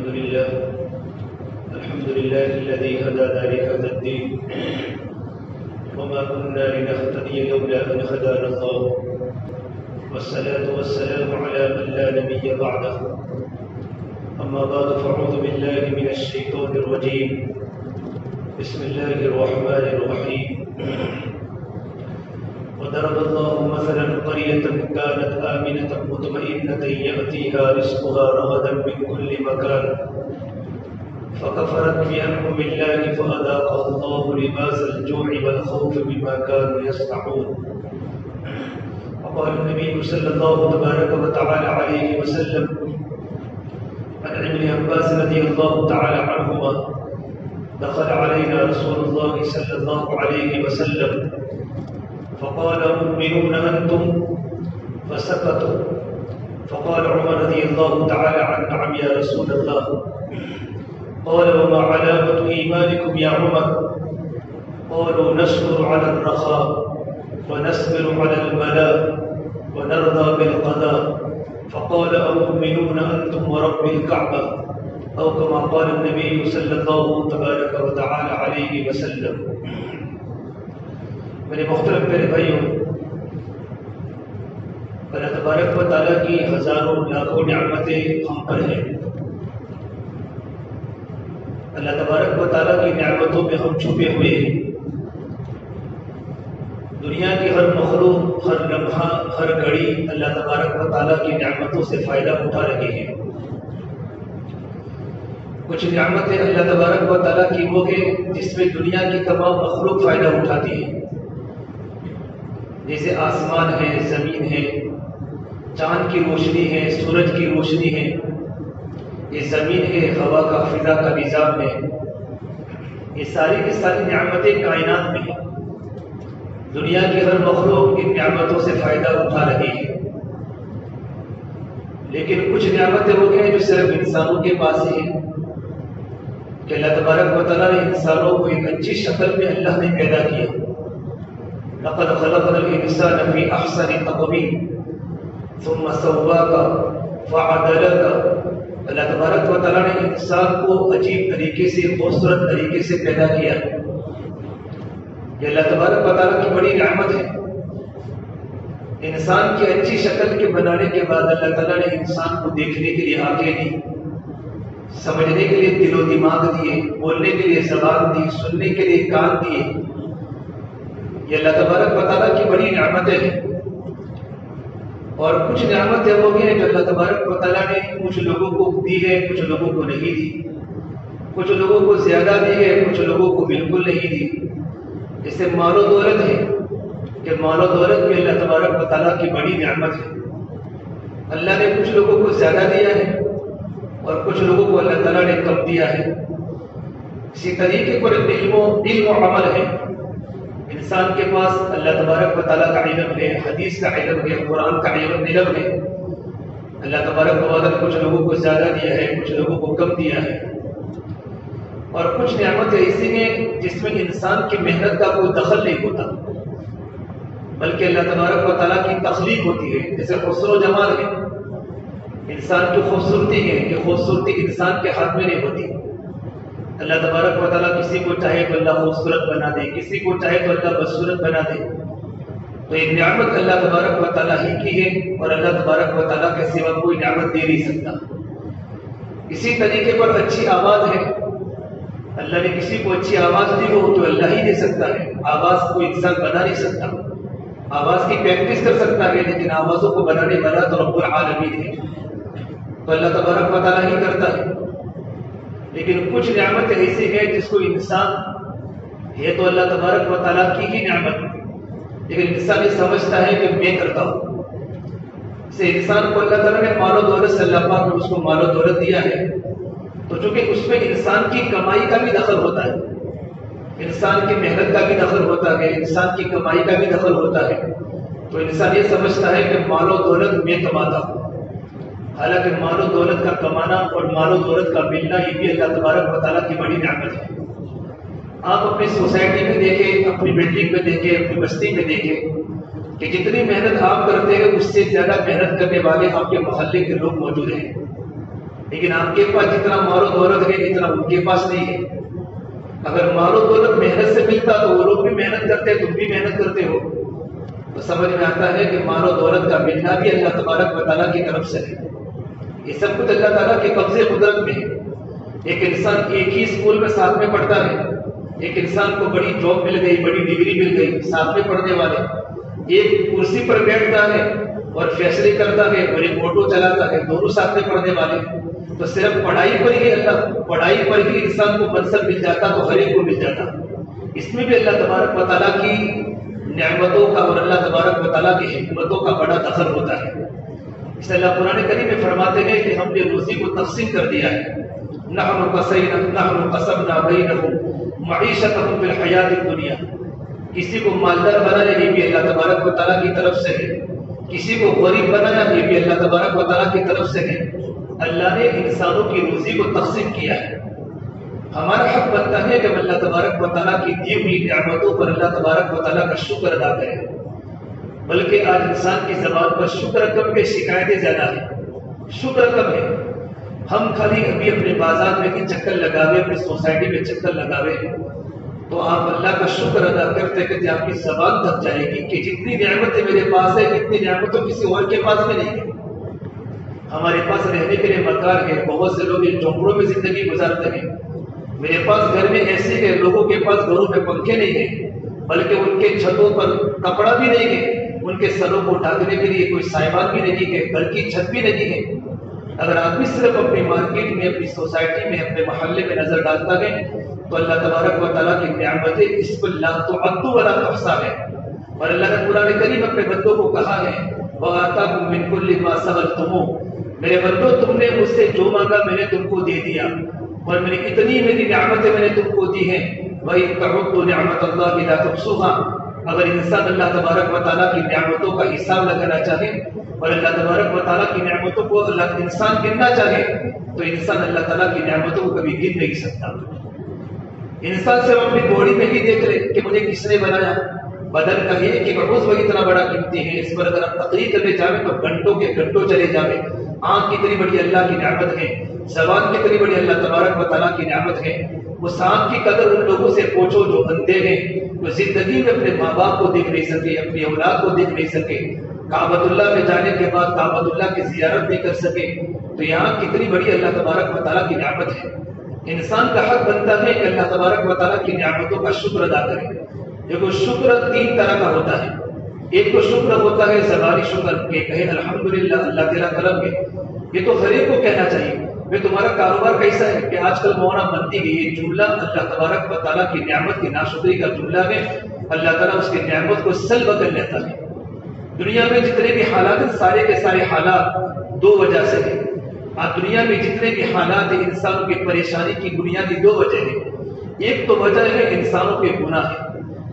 الحمد لله الذي هدانا لهذا الدين وما كنا لنهتدي لولا أن هدانا الله والصلاة والسلام على من لا نبي بعده أما بعد فأعوذ بالله من الشيطان الرجيم بسم الله الرحمن الرحيم وضرب الله مثلا قرية كانت آمنة مطمئنة يأتيها رزقها رغدا من كل مكان فكفرت بأنعم الله فأذاقها الله لباس الجوع والخوف بما كانوا يصنعون. وقال النبي صلى الله تبارك وتعالى عليه وسلم عن ابن عباس رضي الله تعالى عنهما دخل علينا رسول الله صلى الله عليه وسلم فقال مؤمنون أنتم فسكتوا فقال عمر رضي الله تعالى عنه نعم يا رسول الله قال وما علامة إيمانكم يا عمر قالوا نصبر على الرخاء ونصبر على البلاء ونرضى بالقضاء فقال أمؤمنون أنتم ورب الكعبة أو كما قال النبي صلى الله تبارك وتعالى عليه وسلم. میرے محترم پیارے بھائیوں، اللہ تبارک و تعالیٰ کی ہزاروں لاکھوں نعمتیں ہم پر ہیں. اللہ تبارک و تعالیٰ کی نعمتوں میں ہم چھپے ہوئے ہیں. دنیا کی ہر مخلوق، ہر لمحہ، ہر گھڑی اللہ تبارک و تعالیٰ کی نعمتوں سے فائدہ اٹھا رہے ہیں. کچھ نعمتیں اللہ تبارک و تعالیٰ کی وہ ہیں جس میں دنیا کی تمام مخلوق فائدہ اٹھاتی ہے، جیسے آسمان ہے، زمین ہے، چاند کی روشنی ہے، سورج کی روشنی ہے، یہ زمین ہے، ہوا کا فضا کا نظام ہے. یہ ساری کی ساری نعمتیں کائنات میں ہیں. دنیا کی ہر مخلوق ان نعمتوں سے فائدہ اٹھا رہی ہے. لیکن کچھ نعمتیں وہ ہیں جو صرف انسانوں کے پاس ہی ہیں کہ اللہ تبارک و تعالیٰ نے انسانوں کو ایک اچھی شکل میں اللہ نے پیدا کیا. لقد خلقنا الانسان فی احسن تقویم ثم سواک فعدلک. اللہ تبارک و تعالیٰ نے انسان کو عجیب طریقے سے، خوبصورت طریقے سے پیدا کیا. یہ اللہ تبارک و تعالیٰ کی بڑی نعمت ہے. انسان کی اچھی شکل کے بنانے کے بعد اللہ تعالیٰ نے انسان کو دیکھنے کے لیے آنکھیں دی، سمجھنے کے لیے دل و دماغ دیے، بولنے کے لیے زبان دی، سننے کے لیے کان دیے. یہ اللہ تبارک و تعالیٰ کی بڑی نعمتیں ہیں. اور کچھ نعمتیں وہ ہیں جو اللہ تبارک و تعالیٰ نے کچھ لوگوں کو دی ہے، کچھ لوگوں کو نہیں دی. کچھ لوگوں کو زیادہ دی ہے، کچھ لوگوں کو بالکل نہیں دی. جیسے مال و دولت ہے کہ مال و دولت بھی اللہ تبارک و تعالیٰ کی بڑی نعمت ہے. اللہ نے کچھ لوگوں کو زیادہ دیا ہے اور کچھ لوگوں کو اللہ تعالیٰ نے کم دیا ہے. اسی طریقے پر علم و عمل ہے. انسان کے پاس اللہ تبارک و تعالیٰ کا علم ہے، حدیث کا علم ہے، قرآن کا علم ہے. اللہ تبارک و تعالیٰ نے کچھ لوگوں کو زیادہ دیا ہے، کچھ لوگوں کو کم دیا ہے. اور کچھ نعمتیں ایسی ہیں جس میں انسان کی محنت کا کوئی دخل نہیں ہوتا، بلکہ اللہ تبارک و تعالیٰ کی تخلیق ہوتی ہے. جیسے حسن و جمال ہے، انسان کی خوبصورتی ہے، یہ خوبصورتی انسان کے ہاتھ میں نہیں ہوتی. اللہ تبارک و تعالیٰ کسی کو چاہے تو اللہ خوبصورت بنا دے، کسی کو چاہے تو اللہ بدصورت بنا دے. تو ایک نعمت اللہ تبارک و تعالیٰ ہی کی ہے اور اللہ تبارک و تعالیٰ کے سوا کوئی نعمت دے نہیں سکتا. اسی طریقے پر اچھی آواز ہے. اللہ نے کسی کو اچھی آواز دی ہو تو اللہ ہی دے سکتا ہے. آواز کو انسان بنا نہیں سکتا. آواز کی پریکٹس کر سکتا ہے لیکن آوازوں کو بنانے والا تو رب العالمین ہے. تو اللہ تبارک و تعالیٰ ہی کرتا ہے. لیکن کچھ نعمتیں ایسی ہیں جس کو انسان ہے تو اللہ تبارک و تعالیٰ کی ہی نعمت، لیکن انسان یہ سمجھتا ہے کہ میں کرتا ہوں. اسے انسان کو اللہ تعالیٰ نے مال و دولت سے اللہ پاک نے اس کو مال و دولت دیا ہے، تو چونکہ اس میں انسان کی کمائی کا بھی دخل ہوتا ہے، انسان کی محنت کا بھی دخل ہوتا ہے، انسان کی کمائی کا بھی دخل ہوتا ہے. تو انسان یہ سمجھتا ہے کہ مال و دولت میں کماتا ہوں. حالانکہ مال و دولت کا کمانا اور مال و دولت کا ملنا یہ بھی اللہ تبارک و تعالیٰ کی بڑی نعمت ہے. آپ اپنی سوسائٹی میں دیکھیں، اپنی بلڈنگ میں دیکھیں، اپنی بستی میں دیکھیں کہ جتنی محنت آپ کرتے ہیں اس سے زیادہ محنت کرنے والے آپ کے محلے کے لوگ موجود ہیں. لیکن آپ کے پاس جتنا مال و دولت ہے اتنا ان کے پاس نہیں ہے۔ اگر مال و دولت محنت سے ملتا تو وہ لوگ بھی محنت کرتے، تم بھی محنت کرتے ہو۔ تو سمجھ میں آتا ہے کہ مال و دولت کا ملنا بھی اللہ تبارک و تعالیٰ کی طرف سے ہے، یہ سب کچھ اللہ تعالیٰ کے قبضے قدرت میں ہے۔ ایک انسان ایک ہی اسکول میں ساتھ میں پڑھتا ہے، ایک انسان کو بڑی جاب مل گئی، بڑی ڈگری مل گئی، ساتھ میں پڑھنے والے، ایک کرسی پر بیٹھتا ہے اور فیصلے کرتا ہے اور ایک آٹو چلاتا ہے، دونوں ساتھ میں پڑھنے والے۔ تو صرف پڑھائی پر ہی پڑھائی پر ہی انسان کو منصب مل جاتا تو ہر ایک کو مل جاتا۔ اس میں بھی اللہ تبارک و تعالیٰ کی نعمتوں کا اور اللہ تبارک و تعالیٰ کی حکمتوں کا بڑا دخل ہوتا ہے۔ اس اللہ قرآن کریم میں فرماتے ہیں کہ ہم نے روزی کو تقسیم کر دیا ہے، نحن قسمنا بینہم معیشتہم فی الحیات الدنیا۔ کسی کو مالدار بنایا یہ بھی اللہ تبارک و تعالیٰ کی طرف سے ہے، کسی کو غریب بنایا یہ بھی اللہ تبارک و تعالیٰ کی طرف سے ہے۔ اللہ نے انسانوں کی روزی کو تقسیم کیا ہے۔ ہمارا حق بنتا ہے کہ ہم اللہ تبارک و تعالیٰ کی دی ہوئی نعمتوں پر اللہ تبارک و تعالیٰ کا شکر ادا کریں، بلکہ آج انسان کی زبان پر شکر کم کے شکایتیں زیادہ ہیں، شکر کم ہے۔ ہم خالی ابھی اپنے بازار میں چکر لگاوے، اپنی سوسائٹی میں چکر لگاوے تو آپ اللہ کا شکر ادا کرتے کرتے آپ کی زبان تھک جائے گی کہ جتنی نعمتیں میرے پاس ہے اتنی نعمتیں کسی اور کے پاس میں نہیں ہے۔ ہمارے پاس رہنے کے لیے مکان ہے، بہت سے لوگ ان جھونپڑوں میں زندگی گزارتے ہیں۔ میرے پاس گھر میں ایسے ہے، لوگوں کے پاس گھروں میں پنکھے نہیں ہیں، بلکہ ان کے چھتوں پر کپڑا بھی نہیں ہے، ان کے سروں کو ڈھانکنے کے لیے کوئی سائبان بھی نہیں ہے، گھر کی چھت بھی نہیں ہے۔ اگر آدمی صرف اپنی مارکیٹ میں، اپنی سوسائٹی میں، اپنے محلے میں نظر ڈالتا ہے تو اللہ تبارک و تعالیٰ کی نعمتیں اس پر لا تعد ولا تحصى ہے۔ اور اللہ نے قرآن کریم اپنے بندوں کو کہا ہے وَآتَاكُم مِّن كُلِّ مَا سَأَلْتُمُوهُ، میرے بندو تم نے مجھ سے جو مانگا میں نے تم کو دے دیا، اور میں نے اتنی میری نعمتیں میں نے تم کو دی ہیں۔ وَإِن تَعُدُّوا نِعْمَتَ اللَّهِ لَا تُحْصُوهَا، اگر انسان اللہ تبارک و تعالیٰ کی نعمتوں کا حساب لگانا چاہے اور اللہ تبارک و تعالیٰ کی نعمتوں کو انسان گننا چاہے تو انسان اللہ تعالیٰ کی نعمتوں کو کبھی گن نہیں سکتا۔ انسان صرف اپنی باڈی میں ہی دیکھ لے کہ مجھے کس نے بنایا، بدن کا یہ کہ عضو اتنا بڑا قیمتی ہے، اس پر اگر آپ تقریر کرنے جاوے تو گھنٹوں کے گھنٹوں چلے جاوے۔ آنکھ کتنی بڑی اللہ کی نعمت ہے، زبان کتنی بڑی اللہ تبارک و تعالیٰ کی نعمت ہے۔ اس آنکھ کی قدر ان لوگوں سے پوچھو جو اندھے ہیں، جو زندگی میں اپنے ماں باپ کو دیکھ نہیں سکے، اپنی اولاد کو دیکھ نہیں سکے، کعبۃ اللہ میں جانے کے بعد کعبۃ اللہ کی زیارت نہیں کر سکے، تو یہاں کتنی بڑی اللہ تبارک و تعالیٰ کی نعمت ہے۔ انسان کا حق بنتا ہے کہ اللہ تبارک و تعالیٰ کی نعمتوں کا شکر ادا کرے۔ دیکھو شکر تین طرح کا ہوتا ہے، ایک تو شکر ہوتا ہے زبانی شکر کہ کہے الحمدللہ اللہ تیرا کرم ہے، یہ تو ہر ایک کو کہنا چاہیے۔ میں تمہارا کاروبار کیسا ہے کہ آج کل مولانا بنتی گئی یہ جملہ اللہ تبارک و تعالیٰ کی نعمت کی ناشکری کا جملہ ہے، اللہ تعالیٰ اس کی نعمت کو سلب کر لیتا ہے۔ دنیا میں جتنے بھی حالات ہیں سارے کے سارے حالات دو وجہ سے ہیں۔ آج دنیا میں جتنے بھی حالات ہیں انسانوں کی پریشانی کی بنیادی دو وجہ ہیں۔ ایک تو وجہ ہے انسانوں کے گناہ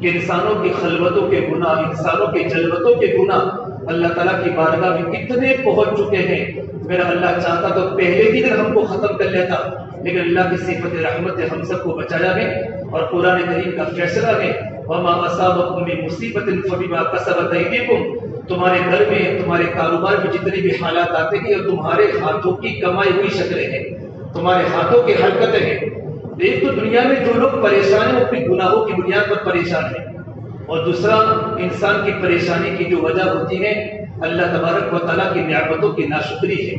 کہ انسانوں کی خلوتوں کے گناہ، انسانوں کے جلوتوں کے گناہ اللہ تعالیٰ کی بارگاہ میں اتنے پہنچ چکے ہیں، میرا اللہ چاہتا تو پہلے ہی دن ہم کو ختم کر لیتا، لیکن اللہ کی صفت رحمت ہم سب کو بچایا ہے۔ اور قرآن کریم کا فیصلہ ہے وما اصابکم من مصیبت فبما کسبت ایدیکم، تمہارے گھر میں تمہارے کاروبار میں جتنے بھی حالات آتے ہیں اور تمہارے ہاتھوں کی کمائی ہوئی شکلیں ہیں، تمہارے ہاتھوں کی حرکتیں ہیں۔ ایک تو دنیا میں جو لوگ پریشان ہیں وہ اپنی گناہوں کی بنیاد پر پریشان ہیں، اور دوسرا انسان کی پریشانی کی جو وجہ ہوتی ہے اللہ تبارک و تعالیٰ کی نعمتوں کی ناشکری ہے۔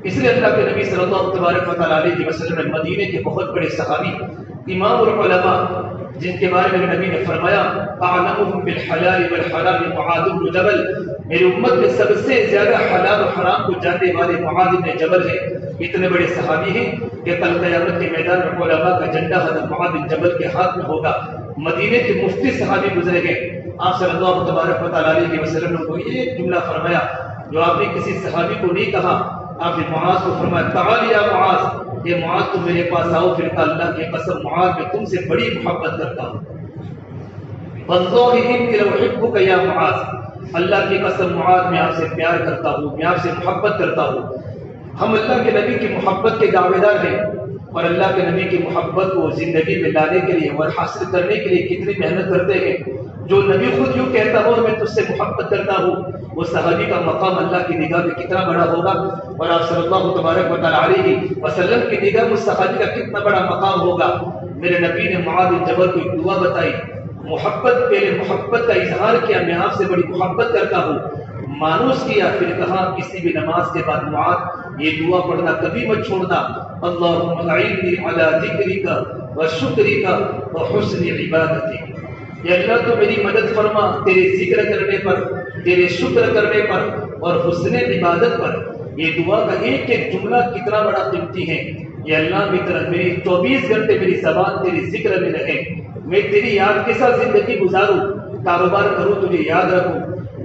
اس لیے اللہ کے نبی صلی اللہ تبارک و تعالیٰ علیہ وسلم مدینے کے بہت بڑے صحابی امام العلماء جن کے بارے میں نبی نے فرمایا اعلمهم بالحلال والحرام معاذ بن جبل، میری امت میں سب سے زیادہ حلال و حرام کو جاننے والے معاذ بن جبل ہیں۔ اتنے بڑے صحابی ہیں کہ کل قیامت کے میدان میں علماء کا جھنڈا حضرت معاذ بن جبل کے ہاتھ میں ہوگا۔ مدینے کے مفتی صحابی گزرے گئے، آپ صلی اللہ تبارک و تعالیٰ علیہ وسلم نے کو یہ جملہ فرمایا جو آپ نے کسی صحابی کو نہیں کہا، آپ نے معاذ کو فرمایا تعال یا معاذ، یہ معاذ تم میرے پاس آؤ، پھر کہا اللہ کی قسم معاذ میں تم سے بڑی محبت کرتا ہوں، واللہ انی لأحبک یا معاذ، اللہ کی قسم معاذ میں آپ سے پیار کرتا ہوں، میں آپ سے محبت کرتا ہوں۔ ہم اللہ کے نبی کی محبت کے دعوے دار ہیں، اور اللہ کے نبی کی محبت کو زندگی میں لانے کے لیے اور حاصل کرنے کے لیے کتنی محنت کرتے ہیں۔ جو نبی خود یوں کہتا ہو میں تجھ سے محبت کرتا ہوں، وہ صحابی کا مقام اللہ کی نگاہ میں کتنا بڑا ہوگا، اور آپ صلی اللہ تبارک و تعالیٰ علیہ وسلم کی نگاہ میں اس صحابی کا کتنا بڑا مقام ہوگا۔ میرے نبی نے معاذ بن جبل کو ایک دعا بتائی، محبت کا اظہار کیا، میں آپ سے بڑی محبت کرتا ہوں، مانوس کیا، پھر کہا کسی بھی نماز کے بعد معاذ یہ دعا پڑھنا کبھی مت چھوڑنا، اللہم اعنی علی ذکرک و شکرک و حسن عبادتک، یا اللہ تو میری مدد فرما تیرے ذکر کرنے پر، تیرے شکر کرنے پر اور حسن عبادت پر۔ یہ دعا کا ایک ایک جملہ کتنا بڑا قیمتی ہے۔ یا اللہ میری 24 گھنٹے میری زبان تیرے ذکر میں رہے، میں تیری یاد کے ساتھ زندگی گزاروں، کاروبار کروں تجھے یاد رکھوں،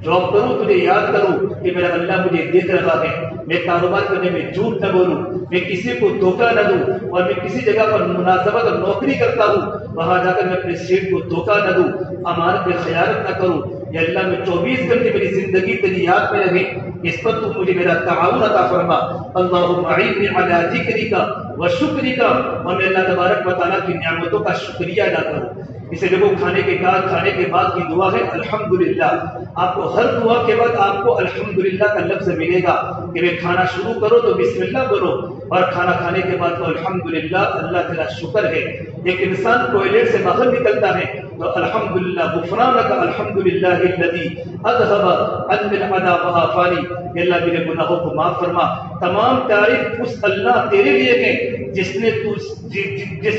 جاب کروں تجھے یاد کروں کہ میرا اللہ مجھے دیکھ رہا ہے، میں کاروبار کرنے میں جھوٹ نہ بولوں، میں کسی کو دھوکہ نہ دوں، اور میں کسی جگہ پر مناسبت اور نوکری کرتا ہوں وہاں جا کر میں اپنے سیٹ کو دھوکہ نہ دوں، امانت میں خیانت نہ کروں۔ یا اللہ میں 24 گھنٹے میری زندگی تیری یاد میں رہے، اس پر تو مجھے میرا تعاون عطا فرما۔ اللہم اعنی علی ذکرک و شکرک، اور میں اللہ تبارک و تعالیٰ کی نعمتوں کا شکریہ ادا کروں۔ اسے دیکھو کھانے کے بعد کی دعا ہے الحمدللہ۔ آپ کو ہر دعا کے بعد آپ کو الحمدللہ کا لفظ ملے گا کہ میں کھانا شروع کرو تو بسم اللہ کرو، اور کھانا کھانے کے بعد تو الحمدللہ، اللہ تعالیٰ شکر ہے۔ ایک انسان ٹوائلٹ سے باہر نکلتا ہے تو الحمدللہ غفرانک الحمدللہ الذی اذھب عنی العذا وعافانی، اللہ میرے گناہوں کو معاف فرما۔ تمام تعریف اس اللہ تیرے لیے ہے جس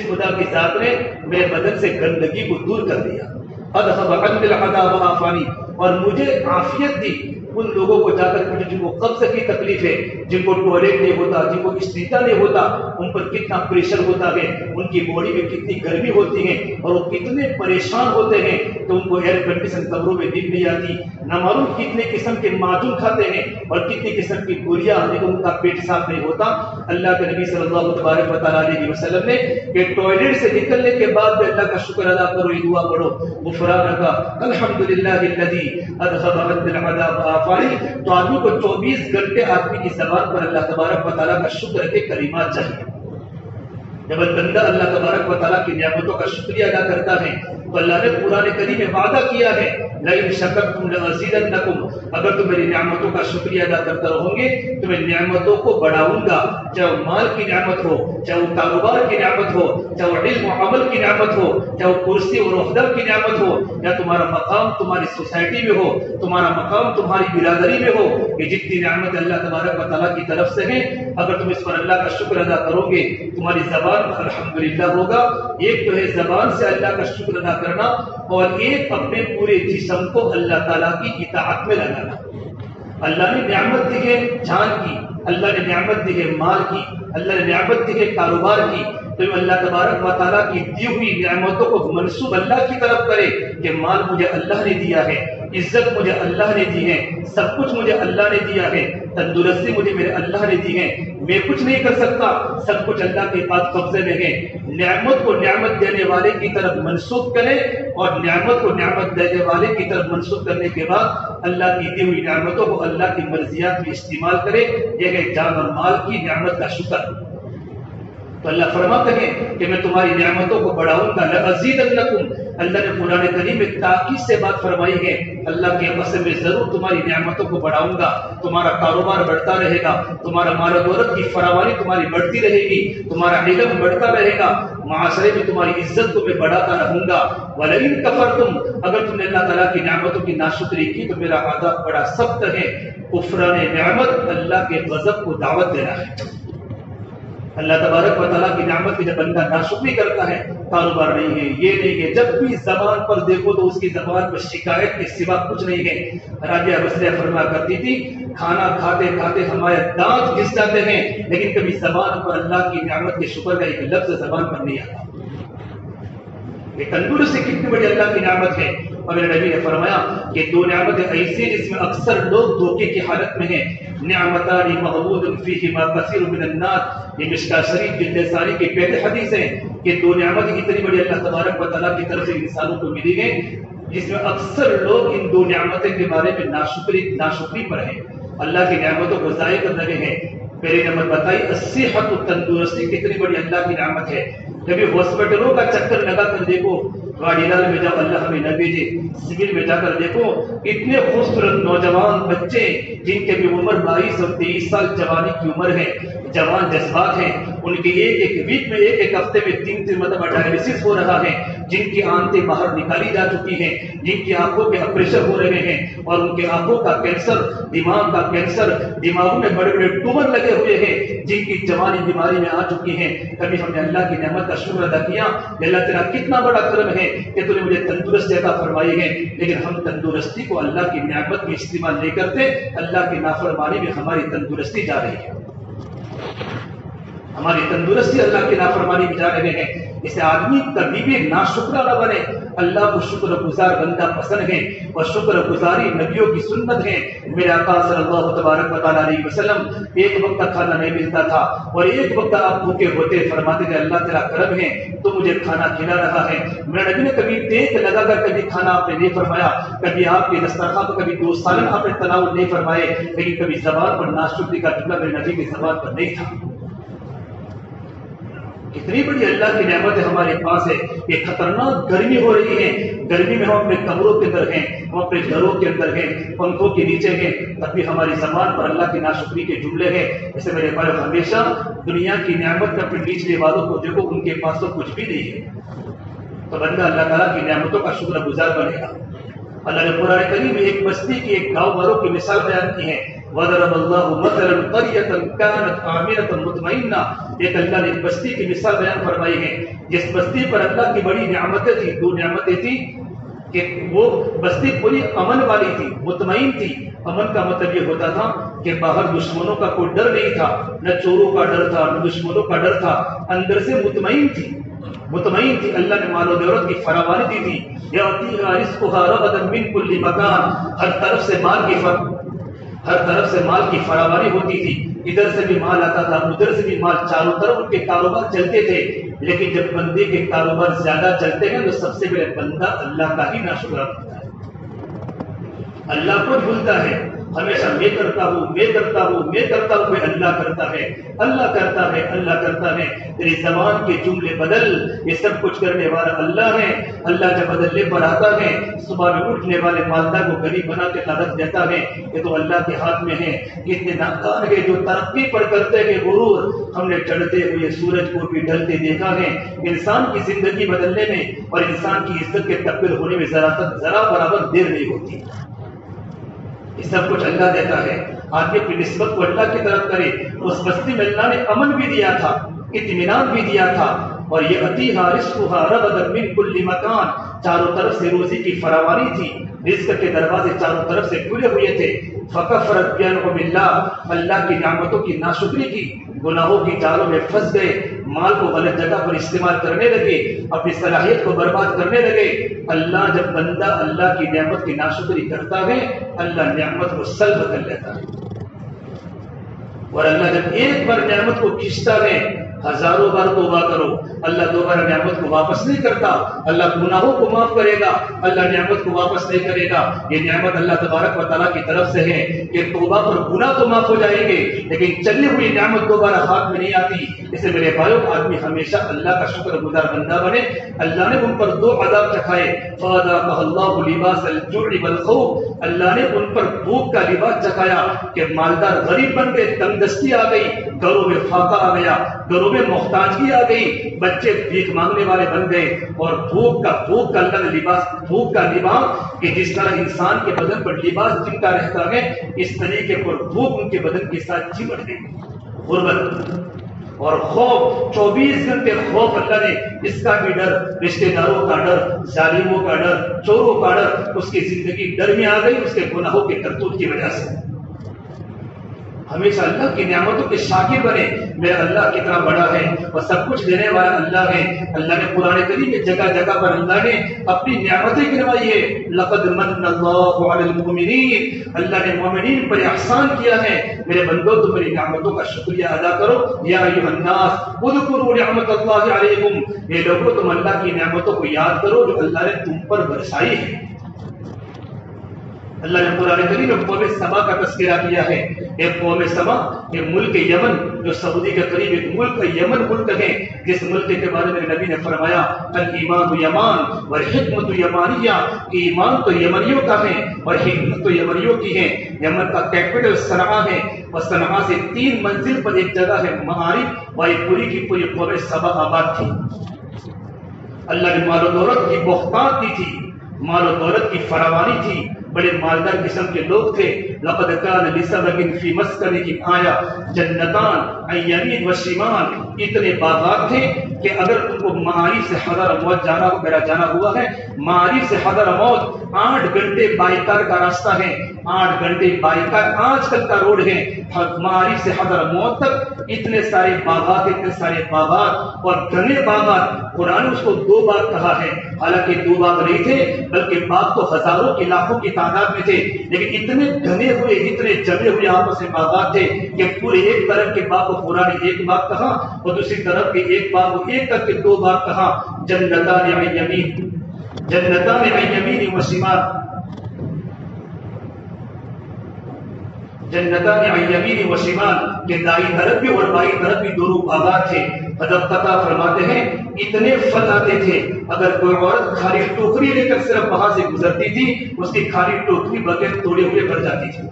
خدا کی ذات نے میرے بدن سے گندگی کو دور کر دیا، اذھب عنی العذا وعافانی، اور مجھے عافیت دی۔ ان لوگوں کو جا کر پوچھو جن کو قبض کی تکلیف ہے، جن کو ٹوائلٹ نہیں ہوتا، جن کو استنجا نہیں ہوتا، ان پر کتنا پریشر ہوتا ہے، ان کی باڈی میں کتنی گرمی ہوتی ہے، اور وہ کتنے پریشان ہوتے ہیں تو ان کو ایئر کنڈیشن کمروں میں نیند نہیں آتی، نہ معلوم کتنے قسم کے معجون کھاتے ہیں اور کتنی قسم کی گولیاں، لیکن ان کا پیٹ صاف نہیں ہوتا۔ اللہ کے نبی صلی اللہ تبارک و تعالیٰ علیہ وسلم نے کہ ٹوائلٹ سے نکلنے کے بعد بھی اللہ کا شکر ادا کرو، یہ دعا پڑھو، غفرانک الحمدللہ الذی اذھب عنی العذا وعافانی۔ تو آدمی کو 24 گھنٹے آدمی کی زبان پر اللہ تبارک و تعالیٰ کا شکر کے کلمات چاہیے۔ جب بندہ اللہ تبارک و تعالیٰ کی نعمتوں کا شکریہ ادا کرتا ہے تو اللہ نے قرآن کریم میں وعدہ کیا ہے لئن شکرتم لازیدنکم، اگر تم میری نعمتوں کا شکریہ ادا کرتے رہو گے تو میں نعمتوں کو بڑھاؤں گا، چاہے وہ مال کی نعمت ہو، چاہے وہ کاروبار کی نعمت ہو، چاہے وہ علم و عمل کی نعمت ہو، چاہے وہ کرسی اور عہدہ کی نعمت ہو، یا تمہارا مقام تمہاری سوسائٹی میں ہو، تمہارا مقام تمہاری برادری میں ہو، یہ جتنی نعمت اللہ تبارک و تعالیٰ کی طرف سے ہیں، اگر تم اس پر اللہ کا شکر ادا کرو گے تمہاری زبان الحمدللہ ہوگا۔ ایک تو ہے زبان سے اللہ کا شکر ادا کرنا، اور ایک اپنے پورے جسم کو اللہ تعالیٰ کی اطاعت میں لگانا۔ اللہ نے نعمت دی ہے جان کی، اللہ نے نعمت دی ہے مال کی، اللہ نے نعمت دی ہے کاروبار کی، تو اللہ تبارک و تعالیٰ کی دی ہوئی نعمتوں کو منسوب اللہ کی طرف کرے کہ مال مجھے اللہ نے دیا ہے، عزت مجھے اللہ نے دی ہے، سب کچھ مجھے اللہ نے دیا ہے، تندرستی مجھے میرے اللہ نے دی ہے، میں کچھ نہیں کر سکتا، سب کچھ اللہ کے پاس قبضے میں ہے۔ نعمت کو نعمت دینے والے کی طرف منسوب کرے، اور نعمت کو نعمت دینے والے کی طرف منسوب کرنے کے بعد اللہ کی دی ہوئی نعمتوں کو اللہ کی مرضیات میں استعمال کرے، یہ ہے جان اور مال کی نعمت کا شکر۔ تو اللہ فرماتے ہیں کہ میں تمہاری نعمتوں کو بڑھاؤں گا، لأزیدنکم، اللہ نے قرآن کریم میں تاکید سے بات فرمائی ہے، اللہ کی قسم میں ضرور تمہاری نعمتوں کو بڑھاؤں گا، تمہارا کاروبار بڑھتا رہے گا، تمہارا مال و دولت کی فراوانی تمہاری بڑھتی رہے گی، تمہارا علم بڑھتا رہے گا، معاشرے میں تمہاری عزت کو میں بڑھاتا رہوں گا۔ وَلَئِن كَفَرْتُمْ، اگر تم نے اللہ تعالیٰ کی نعمتوں کی ناشکری کی تو میرا عذاب بڑا سخت ہے۔ کفران نعمت اللہ کے غضب کو دعوت دینا ہے۔ اللہ تبارک و تعالیٰ کی نعمت کی جب بندہ ناشکری کرتا ہے، کاروبار نہیں ہے، یہ نہیں ہے، جب بھی زبان پر دیکھو تو اس کی زبان پر شکایت کے سوا کچھ نہیں ہے۔ رابعہ بصریہ فرمایا کرتی تھی کھانا کھاتے کھاتے ہمارے دانت گھس جاتے ہیں لیکن کبھی زبان پر اللہ کی نعمت کے شکر کا ایک لفظ زبان پر نہیں آتا۔ یہ تندرستی کتنی بڑی اللہ کی نعمت ہے، اور میرے نبی نے فرمایا کہ دو نعمتیں ایسی ہیں جس میں اکثر لوگ دھوکے کی حالت میں ہیں، نعمتان مغبون فیہما کثیر من الناس، یہ مشکاۃ شریف جلد ثانی کی پہلی حدیث ہے کہ دو نعمتیں اتنی بڑی اللہ تبارک و تعالیٰ کی طرف سے انسانوں کو ملی ہیں جس میں اکثر لوگ ان دو نعمتوں کے بارے میں ناشکری پر ہیں، اللہ کی نعمتوں کو ضائع کر رہے ہیں۔ پہلی نعمت بتائی الصحت، تندرستی کتنی بڑی اللہ کی نعمت ہے، کبھی ہاسپٹلوں کا چکر لگا کر دیکھو، گاڑی لال میں جاؤ اللہ ہمیں نہ بھیجے، سول میں جا کر دیکھو اتنے خوبصورت نوجوان بچے جن کے بھی عمر 22 اور 23 سال جوانی کی عمر ہے، جوان جذبات ہیں، ان کے ایک ویک میں ایک ہفتے میں 3 مرتبہ ڈائلیسس ہو رہا ہے، جن کی آنتیں باہر نکالی جا چکی ہیں، جن کی آنکھوں کے آپریشن ہو رہے ہیں، اور ان کے آنکھوں کا کینسر، دماغ کا کینسر، دماغوں میں بڑے بڑے ٹیومر لگے ہوئے ہیں، جن کی جوانی بیماری میں آ چکی ہیں۔ کبھی ہم نے اللہ کی نعمت کا شکر ادا کیا کہ اللہ تیرا کتنا بڑا کرم ہے کہ تو نے مجھے تندرستی عطا فرمائی ہے، لیکن ہم تندرستی کو اللہ کی نعمت میں استعمال نہیں کرتے، اللہ کی نافرمانی میں ہماری تندرستی جا رہی ہے، ہماری تندرستی اللہ کی نافرمانی میں جا رہے ہیں۔ اسے آدمی کبھی بھی ناشکرہ نہ بنے، اللہ کو شکر گزار بندہ پسند ہے، اور شکر گزاری نبیوں کی سنت ہے۔ میرے آقا صلی اللہ تبارک و تعالیٰ علیہ وسلم ایک وقت کا کھانا نہیں ملتا تھا، اور ایک وقت آپ بھوکے ہوتے، فرماتے تھے اللہ تیرا کرم ہے تو مجھے کھانا کھلا رہا ہے۔ میرے نبی نے کبھی ٹیک لگا کر کبھی کھانا آپ نے نہیں فرمایا، کبھی آپ کے دسترخوان پر کبھی 2 سالن آپ نے تناول نہیں فرمائے، لیکن کبھی زبان پر ناشکری کا جملہ میرے نبی کی زبان پر نہیں تھا۔ کتنی بڑی اللہ کی نعمت ہے ہمارے پاس ہے۔ یہ خطرناک گرمی ہو رہی ہے، گرمی میں ہم اپنے کمروں کے اندر ہیں، ہم اپنے گھروں کے اندر ہیں، پنکھوں کے نیچے ہیں، تب بھی ہماری زبان پر اللہ کی ناشکری کے جملے ہیں۔ اسے میرے بھائی ہمیشہ دنیا کی نعمت میں اپنے نیچلے والوں کو دیکھو، ان کے پاس تو کچھ بھی نہیں ہے، تو بندہ اللہ تعالیٰ کی نعمتوں کا شکر گزار بنے گا۔ اللہ نے قرآن کریم میں ایک بستی کی، ایک گاؤں والوں کی مثال بیان کی ہے، وَضَرَبَ اللَّهُ مَثَلًا قَرْيَةً كَانَتْ آمِنَةً مُطْمَئِنَّةً۔ ایک اللہ نے بستی کی مثال بیان فرمائی ہے، جس بستی پر اللہ کی بڑی نعمتیں تھی، 2 نعمتیں تھیں کہ وہ بستی پوری امن والی تھی، مطمئن تھی۔ امن کا مطلب یہ ہوتا تھا کہ باہر دشمنوں کا کوئی ڈر نہیں تھا، نہ چوروں کا ڈر تھا، نہ دشمنوں کا ڈر تھا، اندر سے مطمئن تھی، مطمئن تھی۔ اللہ نے مال و دولت کی فراوانی دی تھی، یَأْتِیہا رِزْقُہا رَغَدًا مِنْ كُلِّ مَکان، ہر طرف سے مال کی فراوانی ہوتی تھی، ادھر سے بھی مال آتا تھا، ادھر سے بھی مال، چاروں طرف ان کے کاروبار چلتے تھے۔ لیکن جب بندے کے کاروبار زیادہ چلتے ہیں تو سب سے پہلے بندہ اللہ کا ہی ناشکرہ بنتا ہے، اللہ کو بھولتا ہے، ہمیشہ میں کرتا ہوں، میں کرتا ہوں، میں کرتا ہوں، میں اللہ کرتا ہے، اللہ کرتا ہے، اللہ کرتا ہے۔ تیری زبان کے جملے بدل، یہ سب کچھ کرنے والا اللہ ہے۔ اللہ جب بدلنے پر آتا ہے، صبح میں اٹھنے والے مالدار کو غریب بنا کے قدرت دیتا ہے، یہ تو اللہ کے ہاتھ میں ہے۔ اتنے ناکام ہے جو ترقی پر کرتے ہیں غرور، ہم نے چڑھتے ہوئے سورج کو بھی ڈھلتے دیکھا ہے۔ انسان کی زندگی بدلنے میں اور انسان کی عزت کے تبدیل ہونے میں ذرا برابر دیر نہیں ہوتی، یہ سب کچھ اللہ دیتا ہے۔ آدمی اپنی نسبت کو اللہ کی طرف کرے۔ اس بستی میں اللہ نے امن بھی دیا تھا، اطمینان بھی دیا تھا، اور یہ یَأْتِیہا رِزْقُہا رَغَدًا مِنْ كُلِّ مَکان، چاروں طرف سے روزی کی فراوانی تھی، رزق کے دروازے چاروں طرف سے کھلے ہوئے تھے۔ فَكَفَرَتْ بِأَنْعُمِ اللَّهِ، اللہ کی نعمتوں کی ناشکری کی، گناہوں کی جالوں میں پھنس گئے، مال کو غلط جگہ پر استعمال کرنے لگے، اپنی صلاحیت کو برباد کرنے لگے۔ اللہ جب بندہ اللہ کی نعمت کی ناشکری کرتا ہے، اللہ نعمت کو سلب کر لیتا ہے، اور اللہ جب ایک بار نعمت کو کھینچتا ہے، ہزاروں بار توبہ کرو، اللہ دوبارہ نعمت کو واپس نہیں کرتا۔ اللہ گناہوں کو معاف کرے گا، اللہ نعمت کو واپس نہیں کرے گا۔ یہ نعمت اللہ تبارک و تعالیٰ کی طرف سے ہے کہ توبہ پر گناہ تو معاف ہو جائیں گے، لیکن چلی ہوئی نعمت دوبارہ ہاتھ میں نہیں آتی۔ اسے میرے بھائیوں، آدمی ہمیشہ اللہ کا شکر گزار بندہ بنے۔ اللہ نے ان پر 2 عذاب چکھائے، فَأَذَاقَهَا اللَّهُ لِبَاسَ الْجُوعِ وَالْخَوْفِ، اللہ نے ان پر بھوک کا لباس چکھایا کہ مالدار غریب بن گئے، تنگدستی آ گئی، گھروں میں فاقہ آ گیا، گھروں میں محتاجگی آ گئی، بچے بھیک مانگنے والے بن گئے، اور بھوک کا اللہ نے لباس، بھوک کا لباس کہ جس طرح انسان کے بدن پر لباس چمٹا رہتا ہے، اس طریقے پر بھوک ان کے بدن کے ساتھ چمٹ گئی۔ غربت اور خوف، 24 گھنٹے خوف، اللہ نے اس کا بھی ڈر، رشتے داروں کا ڈر، ظالموں کا ڈر، چوروں کا ڈر، اس کی زندگی ڈر میں آ گئی اس کے گناہوں کے کرتوت کی وجہ سے۔ ہمیشہ اللہ کی نعمتوں کے شاکر بنے۔ میرا اللہ کتنا بڑا ہے اور سب کچھ دینے والا اللہ ہے۔ اللہ نے قرآن کریم میں جگہ جگہ پر اللہ نے اپنی نعمتیں گنوائی ہے۔ لقد من اللہ علی المؤمنین، اللہ نے مومنین پر احسان کیا ہے۔ میرے بندو، تم میری نعمتوں کا شکریہ ادا کرو۔ یا ایھا الناس اذکروا نعمت اللہ علیکم، یہ لوگوں تم اللہ کی نعمتوں کو یاد کرو جو اللہ نے تم پر برسائی ہے۔ اللہ نے قرآن کریم میں قوم سبا کا تذکرہ کیا ہے. ایک قوم سبا، یہ ملک یمن جو سعودی کے قریب ایک ملک یمن ملک ہے، جس ملک کے بارے میں نبی نے فرمایا الایمان یمان والحکمت یمانیہ، ایمان تو یمنیوں کا ہے اور حکمت تو یمنیوں کی ہے. یمن کا کیپٹل صنعاء ہے اور صنعاء سے 3 منزل پر ایک جگہ ہے معارف، وہی پوری کی پوری قوم سبا آباد تھی. اللہ نے مال و دولت کی بہتات دی تھی، مال و دولت کی فراوانی تھی، بڑے مالدار قسم کے لوگ تھے. لقد كان لسبع في مسكنهم آية جنتان عن يمين وشمال، اتنے باغات تھے کہ اگر تم کو معارف سے حضرموت جانا ہو، میرا جانا ہوا ہے معارف سے حضرموت 8 گھنٹے بائی کار کا راستہ ہے، 8 گھنٹے بائی کار آج کل کا روڈ ہے معارف سے حضرموت تک. اتنے سارے باغات، اتنے سارے باغات اور گھنے باغات. قرآن اس کو 2 باغ کہا ہے، حالانکہ 2 باغ نہیں تھے بلکہ باغ تو ہزاروں کی لاکھوں کی تعداد میں تھے، لیکن اتنے گھنے ہوئے اتنے جمے ہوئے آپس میں باغات تھے کہ پورے ایک طرف کے باغ کو قرآن نے 1 باغ کہا اور دوسری طرف کے ایک باغ کو ایک کر کے 2 باغ کہا. جنتان عن یمین، جنتان عن یمین و شمال، جنتان عن یمین و شمال کہ دائیں طرف بھی اور بائیں طرف بھی دونوں باغات تھے. حضرت قطع فرماتے ہیں اتنے پھل آتے تھے، اگر کوئی عورت خالی ٹوکری لے کر صرف وہاں سے گزرتی تھی اس کی خالی ٹوکری بغیر توڑے ہوئے بھر جاتی تھی.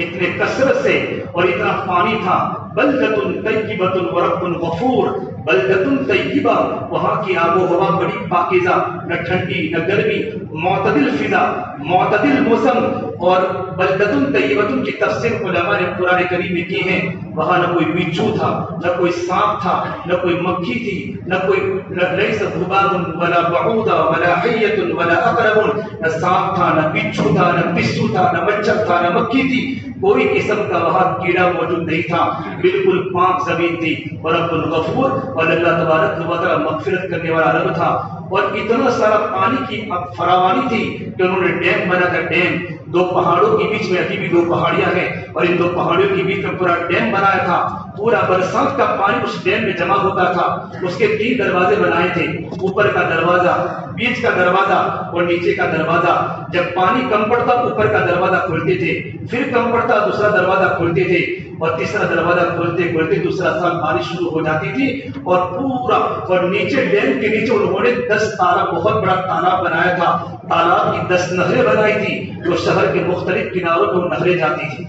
اتنے کثرت سے اور اتنا پانی تھا. بلدۃ طیبۃ ورب غفور، بلدۃ طیبہ، وہاں کی آب و ہوا بڑی پاکیزہ، نہ ٹھنڈی نہ گرمی، معتدل فضا، معتدل موسم. اور بلدۃ طیبۃ کی تفسیر علماء نے قرآن کریم میں کی ہے. وہاں نہ کوئی بچھو تھا، نہ کوئی سانپ تھا، نہ کوئی مکھی تھی، نہ کوئی لیس ذباب ولا بعوضہ ولا حیۃ ولا عقرب، نہ سانپ تھا، نہ بچھو تھا، نہ پسو تھا، نہ مچھر تھا، نہ مکھی تھی، کوئی قسم کا وہاں کیڑا موجود نہیں تھا. بالکل پاک زمین تھی. اور رب الغفور، اور اللہ تبارک و تعالی مغفرت کرنے والا رب تھا. اور اتنا سارا پانی کی فراوانی تھی کہ انہوں نے ڈیم بنا کر، ڈیم 2 پہاڑوں کے بیچ میں، ابھی بھی 2 پہاڑیاں ہیں اور ان 2 پہاڑیوں کے بیچ میں پورا ڈیم بنایا تھا. پورا برسات کا پانی اس ڈیم میں جمع ہوتا تھا. اس کے 3 دروازے بنائے تھے، اوپر کا دروازہ، بیچ کا دروازہ اور نیچے کا دروازہ. جب پانی کم پڑتا اوپر کا دروازہ کھولتے تھے، پھر کم پڑتا دوسرا دروازہ کھولتے تھے اور تیسرا دروازہ کھولتے کھولتے دوسرا سال بارش شروع ہو جاتی تھی. اور پورا اور نیچے ڈیم کے نیچے انہوں نے 10 تالاب، بہت بڑا تالاب بنایا تھا. تالاب کی 10 نہریں بنائی تھی جو شہر کے مختلف کناروں پر نہریں جاتی تھی.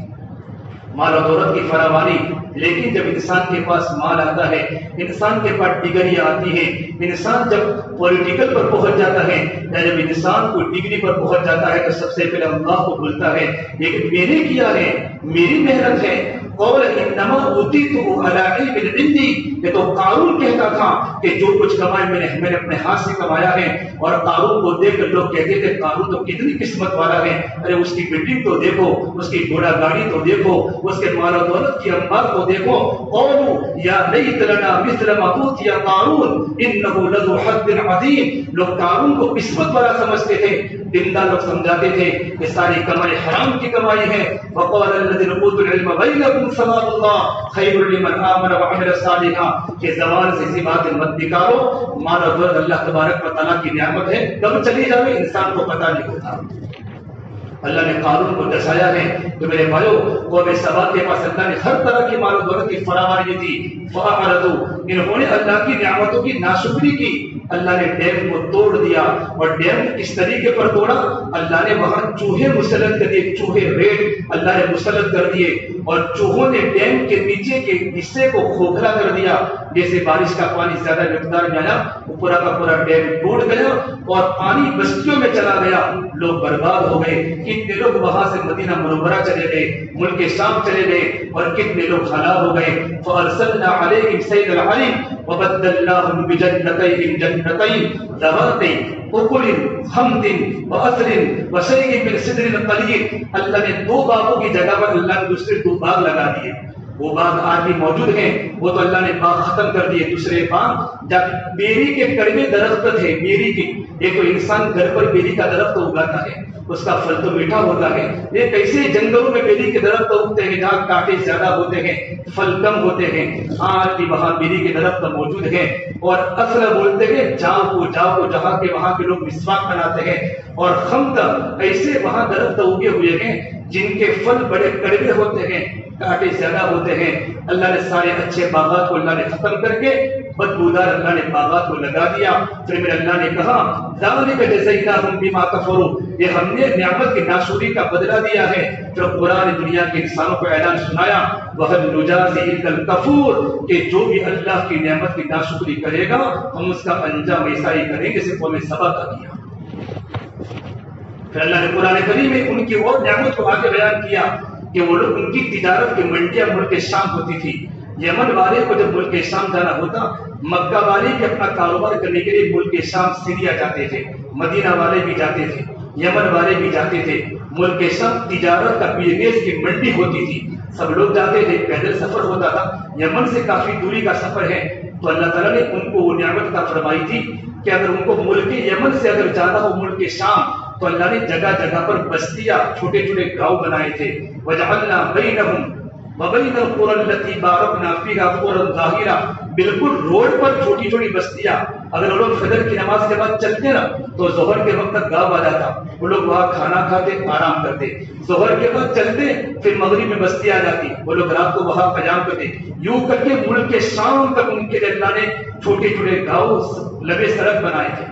مال و دولت کی فراوانی. لیکن جب انسان کے پاس مال آتا ہے، انسان کے پاس ڈگریاں آتی ہیں، انسان جب پولیٹیکل پر پہنچ جاتا ہے یا جب انسان کو ڈگری پر پہنچ جاتا ہے تو سب سے پہلے اللہ کو بھولتا ہے. لیکن میں نے کیا ہے، میری محنت ہے. قول انما اوتیتہ علی علم عندی، یہ تو قارون کہتا تھا کہ جو کچھ کمایا میں نے اپنے ہاتھ سے کمایا ہے. اور قارون کو دیکھ کر لوگ کہتے تھے قارون تو کتنی قسمت والا ہے، ارے اس کی بلڈنگ تو دیکھو، اس کی گھوڑا گاڑی تو دیکھو، اس کے مال و دولت کی انبار کو دیکھو. قولوا یا لیت لنا مثل ما اوتی قارون انه لذو حظ عظیم. لوگ قارون کو قسمت والا سمجھتے تھے. دیندار لوگ سمجھاتے تھے کہ ساری کمائی حرام کی کمائی ہے. وقال الذين اوتوا العلم ويلكم ثواب الله خير لمن آمن وعمل صالحا. کہ زبان سے ایسی باتیں مت نکالو. مال و دولت اللہ تبارک و تعالیٰ کی نعمت ہے، کب چلی جائے انسان کو پتہ نہیں ہوتا. اللہ نے قارون کو دسایا ہے کہ میرے بھائیو، قوم سبا کے پاس اللہ نے ہر طرح کی مال و دولت کی فراوانی دی. فاعرضوا، انہوں نے اللہ کی نعمتوں کی ناشکری کی. اللہ نے ڈیم کو توڑ دیا. اور ڈیم کس طریقے پر توڑا؟ اللہ نے وہاں چوہے مسلط کر دیے، چوہے ریڈ اللہ نے مسلط کر دیے. اور چوہوں نے ڈیم کے نیچے کے حصے کو کھوکھلا کر دیا. جیسے بارش کا پانی زیادہ مقدار میں آیا، پورا کا پورا ڈیم ٹوٹ گیا اور پانی بستیوں میں چلا گیا. لوگ برباد ہو گئے. کتنے لوگ وہاں سے مدینہ منورہ چلے گئے، ملک شام چلے گئے اور کتنے لوگ ہلاک ہو گئے. فارسلنا علیہم سیل العرم وبدلناہم بجنتیہم جنتین ذوات اکل خمط وعسل وشیء من سدر قلیل. اللہ نے 2 باغوں کی جگہ پر اللہ نے دوسرے 2 باغ لگا دیے. وہ باغ آج بھی موجود ہیں، وہ تو اللہ نے باغ ختم کر دیے، دوسرے باغ جب بیری کے کڑوے درخت تھے، بیری کی، ایک تو انسان گھر پر بیری کا درخت اگاتا ہے، اس کا پھل تو میٹھا ہوتا ہے، یہ کیسے جنگلوں میں بیری کے درخت اگتے ہیں جہاں کانٹے زیادہ ہوتے ہیں، پھل کم ہوتے ہیں، آج بھی وہاں بیری کے درخت موجود ہیں، اور اصل بولتے ہیں جاؤ کو جہاں کے وہاں کے لوگ مسواک بناتے ہیں، اور خمد ایسے وہاں درخت اگے ہوئے ہیں جن کے پھل بڑے کڑوے ہوتے ہیں، کانٹے زیادہ ہوتے ہیں۔ اللہ نے سارے اچھے باغات کو اللہ نے ختم کر کے بدبودار اللہ نے باغات کو لگا دیا۔ پھر میرے اللہ نے کہا ذالک جزیناہم بما کفروا، یہ ہم نے نعمت کی ناشکری کا بدلہ دیا ہے۔ جو قرآن دنیا کے انسانوں کو اعلان سنایا وَهَلْ نُجَازِي إِلَّا الْكَفُورَ، کہ جو بھی اللہ کی نعمت کی ناشکری کرے گا ہم اس کا انجام ایسا ہی کریں گے جیسے قوم سبا کا کیا۔ پھر اللہ نے قرآن کریم میں ان کی اور نعمت کو آگے بیان کیا کہ وہ لوگ ان کی تجارت کی منڈیاں ملک شام ہوتی تھی۔ یمن والے کو جب ملک شام جانا ہوتا، مکہ والے بھی اپنا کاروبار کرنے کے لیے ملک شام سیریا جاتے تھے، مدینہ والے بھی جاتے تھے، یمن والے بھی جاتے تھے۔ ملک شام تجارت کا بزنس کی منڈی ہوتی تھی، سب لوگ جاتے تھے، پیدل سفر ہوتا تھا، یمن سے کافی دوری کا سفر ہے۔ تو اللہ تعالیٰ نے ان کو وہ نعمت کا فرمائی تھی کہ اگر ان کو ملک یمن سے اگر جانا ہو ملک شام، تو اللہ نے جگہ جگہ پر بستیاں، چھوٹے چھوٹے گاؤں بنائے تھے۔ وَجَعَلْنَا بَيْنَهُمْ وَبَيْنَ الْقُرَى الَّتِي بَارَكْنَا فِيهَا قُرًى ظَاهِرًا، بالکل روڈ پر چھوٹی چھوٹی بستیاں، اگر وہ لوگ فجر کی نماز کے بعد چلتے نا تو ظہر کے وقت تک گاؤں آ جاتا، وہ لوگ وہاں کھانا کھاتے آرام کرتے، ظہر کے بعد چلتے پھر مغرب میں بستی آ جاتی، وہ لوگ رات کو وہاں قیام کرتے۔ یوں کر کے ملک کے شام تک ان کے لیے اللہ نے چھوٹے چھوٹے گاؤں لبے سڑک بنائے تھے۔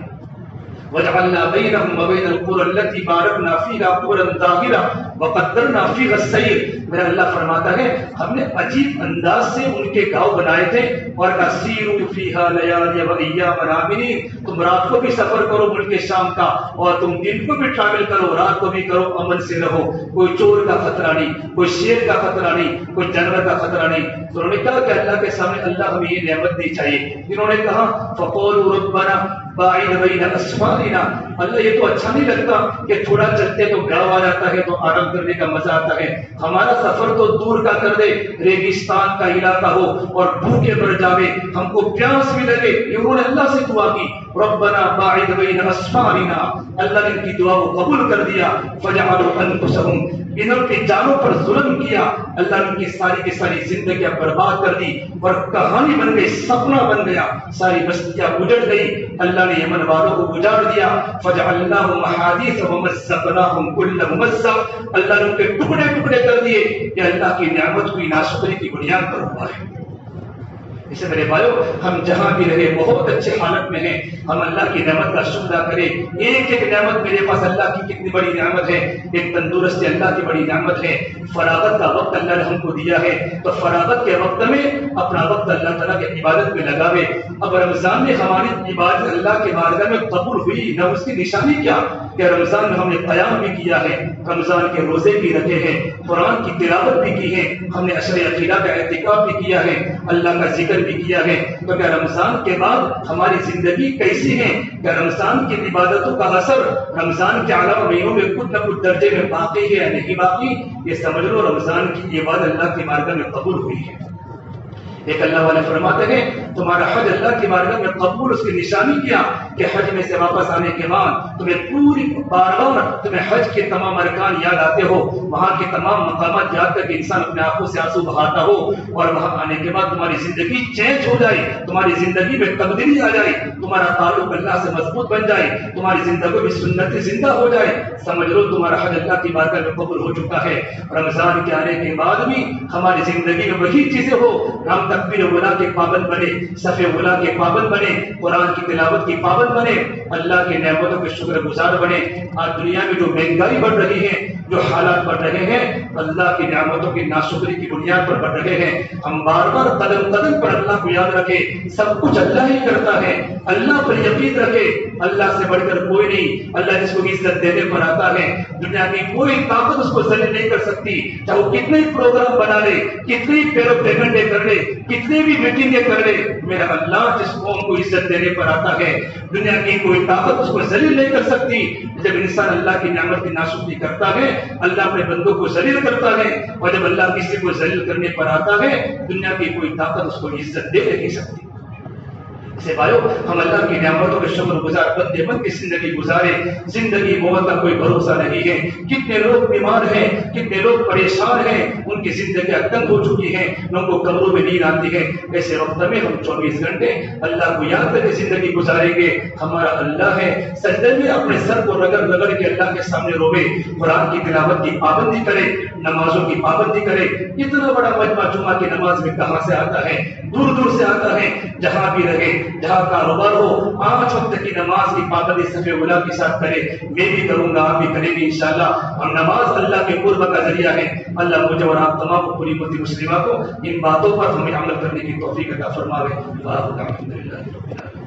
وَجَعَلْنَا بَيْنَهُمْ وَبَيْنَ الْقُرَى الَّتِي بَارَكْنَا فِيهَا قُرًى ظَاهِرًا وَقَدَّرْنَا فِيهَا السَّيْرَ، میرا اللہ فرماتا ہے ہم نے عجیب انداز سے ان کے گاؤں بنائے تھے، اور کَسِیرُوا فِيهَا لَيَالِيَ وَأَيَّامًا آمِنِينَ، تم رات کو بھی سفر کرو ملک شام کا، اور تم دن کو بھی ٹریول کرو، رات کو بھی کرو، امن سے رہو، کوئی چور کا خطرہ نہیں، کوئی شیر کا خطرہ نہیں، کوئی جانور کا خطرہ نہیں۔ تو انہوں نے کہا کہ اللہ کے سامنے اللہ ہمیں یہ نعمت نہیں چاہیے، انہوں نے کہا فَقَالُوا رَبَّنَا باعد بین اسفارنا، اللہ یہ تو اچھا نہیں لگتا کہ تھوڑا چلتے تو گاؤں آ جاتا ہے تو آرام کرنے کا مزہ آتا ہے، ہمارا سفر تو دور کا کر دے، ریگستان کا علاقہ ہو اور بھوکے مر جاوے، ہم کو پیاس بھی لگے۔ انہوں نے اللہ سے دعا کی ربنا باعد بین اسفارنا، اللہ نے ان کی دعا کو قبول کر دیا۔ فجعلوا انفسهم، انہوں نے جانوں پر ظلم کیا، اللہ نے ان کی ساری کی ساری زندگیاں برباد کر دی، اور کہانی بن گئی، سپنا بن گیا، ساری بستیاں اجڑ گئی، اللہ نے یمن والوں کو اجاڑ دیا۔ فجعلناهم احادیث ومزقناهم كل ممزق، اللہ نے ان کے ٹکڑے ٹکڑے کر دیے، یہ اللہ کی نعمت کی ناشکری کی بنیاد پر ہوا ہے۔ اسے میرے بھائیو، ہم جہاں بھی رہے بہت اچھے حالت میں ہیں، ہم اللہ کی نعمت کا شکر کریں۔ ایک ایک نعمت میرے پاس اللہ کی کتنی بڑی نعمت ہے، ایک تندرستی اللہ کی بڑی نعمت ہے، فراغت کا وقت اللہ نے ہم کو دیا ہے، تو فراغت کے وقت میں اپنا وقت اللہ تعالیٰ کی عبادت میں لگاوے۔ اب رمضان میں ہماری عبادت اللہ کے بارگاہ میں قبول ہوئی نہ، اس کی نشانی کیا کہ رمضان میں ہم نے قیام بھی کیا ہے، رمضان کے روزے بھی رکھے ہیں، قرآن کی تلاوت بھی کی ہے، ہم نے عشر عقیدہ کا اعتکاف بھی کیا ہے، اللہ کا ذکر بھی کیا ہے۔ تو کیا رمضان کے بعد ہماری زندگی کیسی ہے؟ کیا رمضان کی عبادتوں کا اثر رمضان کے علاوہ مہینوں میں کچھ نہ کچھ درجے میں باقی ہے یا نہیں باقی؟ یہ سمجھ لو رمضان کی عبادت اللہ کی بارگاہ میں قبول ہوئی ہے۔ ایک اللہ والے فرماتے ہیں تمہارا حج اللہ کی بارگاہ میں قبول، اس کی نشانی کیا کہ حج میں سے واپس آنے کے بعد تمہیں پوری بار بار تمہیں حج کے تمام ارکان یاد آتے ہو، وہاں کے تمام مقامات یاد کر کے انسان اپنے آنکھوں سے آنسو بہاتا ہو، اور وہاں آنے کے بعد تمہاری زندگی چینج ہو جائے، تمہاری زندگی میں تبدیلی آ جائے، تمہارا تعلق اللہ سے مضبوط بن جائے، تمہاری زندگی میں سنت زندہ ہو جائے، سمجھ لو تمہارا حج اللہ کی بارگاہ میں قبول ہو چکا ہے۔ رمضان کے آنے کے بعد بھی ہماری زندگی میں وہی چیزیں ہو، ہم تکبیر اولیٰ کے پابند بنے، صف اولیٰ کے پابند بنے، قرآن کی تلاوت کی پابند بنے، اللہ کی نعمتوں کے شکر گزار بنے۔ آج دنیا میں جو مہنگائی بڑھ رہی ہے، جو حالات بڑھ رہے ہیں، اللہ کی نعمتوں کی ناشکری کی بنیاد پر بڑھ رہے ہیں۔ ہم بار بار قدم قدم پر اللہ کو یاد رکھیں، سب کچھ اللہ ہی کرتا ہے، اللہ پر یقین رکھے، اللہ سے بڑھ کر کوئی نہیں، اللہ جس کو عزت دینے پر آتا ہے، دنیا کی کوئی طاقت اس کو ذلیل نہیں کر سکتی، چاہے وہ کتنے پروگرام بنا لے، کتنی پیمنٹیں کر لے، کتنے بھی میٹنگیں کر لے، میرا اللہ جس قوم کو عزت دینے پر آتا ہے، دنیا کی کوئی طاقت اس کو ذلیل نہیں کر سکتی۔ جب انسان اللہ کی نعمت کی ناشکری کرتا ہے، اللہ اپنے بندوں کو ذلیل کرتا ہے، اور جب اللہ کسی کو ذلیل کرنے پر آتا ہے دنیا کی کوئی طاقت اس کو عزت دے نہیں سکتی۔ سے بھائیو، ہم اللہ کی نعمتوں کے شکر گزار بندے بن کے زندگی گزارے۔ زندگی موت کا کوئی بھروسہ نہیں ہے۔ کتنے لوگ بیمار ہیں، کتنے لوگ پریشان ہیں، ان کی زندگیاں تنگ ہو چکی ہیں، ان کو قبروں میں نیند آتی ہے۔ ایسے وقت میں ہم 24 گھنٹے اللہ کو یاد کر کے زندگی گزاریں گے۔ ہمارا اللہ ہے، سجدے میں اپنے سر کو رگڑ رگڑ کے اللہ کے سامنے روے، قرآن کی تلاوت کی پابندی کرے، نمازوں کی پابندی کرے۔ اتنا بڑا مجمع جمعہ کی نماز میں کہاں سے آتا ہے؟ دور دور سے آتا ہے۔ جہاں بھی رہے، جہاں کاروبار ہو، 5 وقت کی نماز کی پابندی صف اولا کے ساتھ کرے۔ میں بھی کروں گا، آپ بھی کریں گے انشاءاللہ۔ اور نماز اللہ کے قرب کا ذریعہ ہے۔ اللہ مجھے اور آپ تمام کو، پوری امت مسلمہ کو ان باتوں پر ہمیں عمل کرنے کی توفیق عطا فرماوے۔ الحمدللہ۔